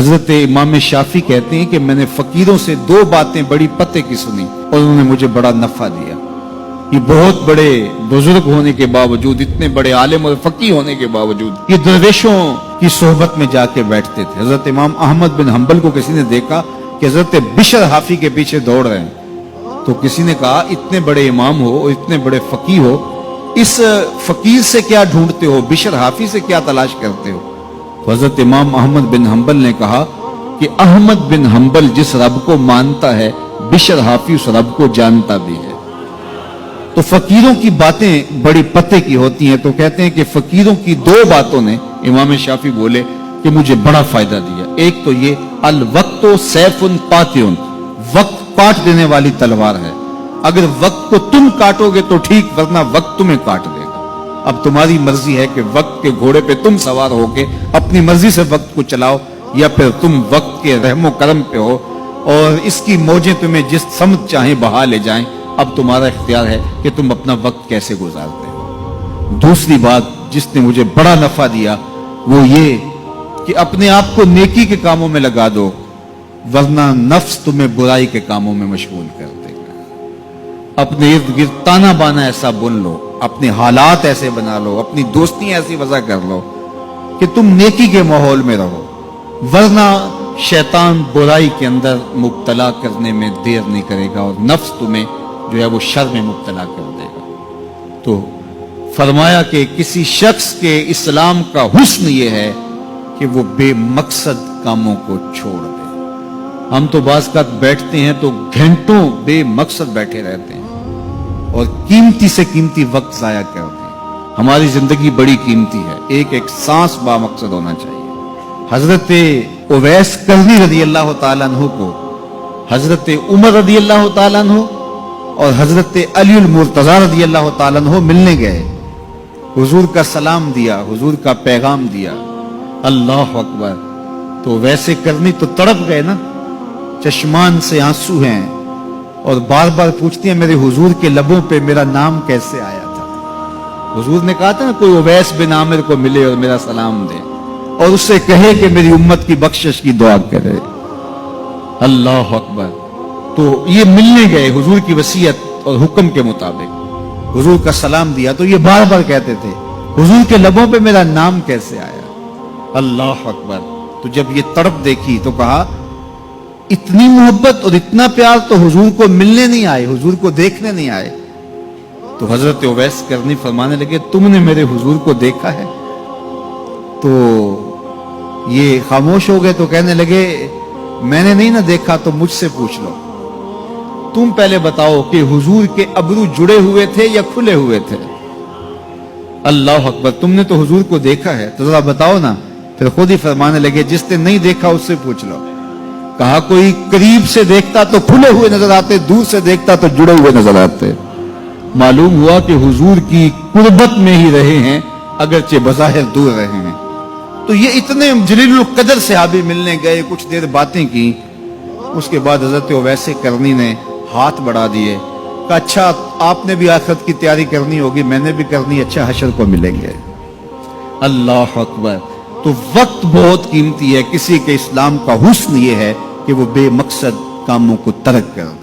हजरत इमाम शाफी कहते हैं कि मैंने फकीरों से दो बातें बड़ी पते की सुनी और उन्होंने मुझे बड़ा नफा दिया। ये बहुत बड़े बुजुर्ग होने के बावजूद, इतने बड़े आलिम और फकी होने के बावजूद ये दरवेशों की सोहबत में जाके बैठते थे। हजरत इमाम अहमद बिन हंबल को किसी ने देखा कि हजरत बिशर हाफी के पीछे दौड़ रहे हैं, तो किसी ने कहा इतने बड़े इमाम हो और इतने बड़े फकी हो, इस फकीर से क्या ढूंढते हो, बिशर हाफी से क्या तलाश करते हो? तो हजरत इमाम अहमद बिन हंबल ने कहा कि अहमद बिन हंबल जिस रब को मानता है, बिशर हाफी उस रब को जानता भी है। तो फकीरों की बातें बड़ी पते की होती हैं। तो कहते हैं कि फकीरों की दो बातों ने, इमाम शाफी बोले, कि मुझे बड़ा फायदा दिया। एक तो ये अल वक्तो सैफुन कातिउन, वक्त काट देने वाली तलवार है। अगर वक्त को तुम काटोगे तो ठीक, वरना वक्त तुम्हें काट देगा। अब तुम्हारी मर्जी है कि वक्त के घोड़े पे तुम सवार होके अपनी मर्जी से वक्त को चलाओ, या फिर तुम वक्त के रहमो करम पे हो और इसकी मौजें तुम्हें जिस समत चाहे बहा ले जाएं। अब तुम्हारा इख्तियार है कि तुम अपना वक्त कैसे गुजारते हो। दूसरी बात जिसने मुझे बड़ा नफा दिया वो ये कि अपने आप को नेकी के कामों में लगा दो, वरना नफ्स तुम्हें बुराई के कामों में मशगूल कर देगा। अपने इर्द गिर्द ताना बाना ऐसा बुन लो, अपने हालात ऐसे बना लो, अपनी दोस्ती ऐसी वजह कर लो कि तुम नेकी के माहौल में रहो, वरना शैतान बुराई के अंदर मुब्तला करने में देर नहीं करेगा और नफ्स तुम्हें जो है वो शर में मुब्तला कर देगा। तो फरमाया कि किसी शख्स के इस्लाम का हुस्न ये है कि वो बेमकसद कामों को छोड़ दे। हम तो बाज़ का बैठते हैं तो घंटों बेमकसद बैठे रहते हैं और कीमती से कीमती वक्त जाया करते हैं। हमारी जिंदगी बड़ी कीमती है, एक एक सांस बामकसद होना चाहिए। हजरत उवैस करनी रज़ी अल्लाह तआला अन्हु को हजरत उमर रज़ी अल्लाह तआला अन्हु और हजरत अलीउल मुर्तज़ा रज़ी अल्लाह तआला अन्हु मिलने गए। हुजूर का सलाम दिया, हुजूर का पैगाम दिया। अल्लाह अकबर। तो वैसे करनी तो तड़प गए ना, चश्मान से आंसू हैं और बार बार पूछती है मेरे हुजूर के लबों पे मेरा नाम कैसे आया था। हुजूर ने कहा था ना कोई उवैस बिन आमिर को मिले और मेरा सलाम दे और उससे कहे कि मेरी उम्मत की बख्शिश की दुआ करे। अल्लाह अकबर। तो ये मिलने गए हुजूर की वसीयत और हुक्म के मुताबिक, हुजूर का सलाम दिया। तो ये बार बार कहते थे हुजूर के लबों पे मेरा नाम कैसे आया। अल्लाह अकबर। तो जब ये तड़प देखी तो कहा इतनी मोहब्बत और इतना प्यार तो हुजूर को मिलने नहीं आए, हुजूर को देखने नहीं आए। तो हजरत उवैस करनी फरमाने लगे तुमने मेरे हुजूर को देखा है? तो ये खामोश हो गए। तो कहने लगे मैंने नहीं ना देखा तो मुझसे पूछ लो, तुम पहले बताओ कि हुजूर के अबरू जुड़े हुए थे या खुले हुए थे? अल्लाह अकबर। तुमने तो हुजूर को देखा है तो जरा बताओ ना। फिर खुद ही फरमाने लगे जिसने नहीं देखा उससे पूछ लो। कहा कोई करीब से देखता तो खुले हुए नजर आते, दूर से देखता तो जुड़े हुए नजर आते। मालूम हुआ कि हुजूर की कुर्बत में ही रहे हैं, अगरचे बज़ाहिर दूर रहे हैं। तो ये इतने जलीलुल कदर सहाबी मिलने गए, कुछ देर बातें की। उसके बाद हजरत उवैस करनी ने हाथ बढ़ा दिए, कहा अच्छा आपने भी आखिरत की तैयारी करनी होगी, मैंने भी करनी, अच्छा हशर को मिलेंगे। अल्लाह अकबर। तो वक्त बहुत कीमती है। किसी के इस्लाम का हुस्न ये है कि वो बेमकसद कामों को तर्क कर दे।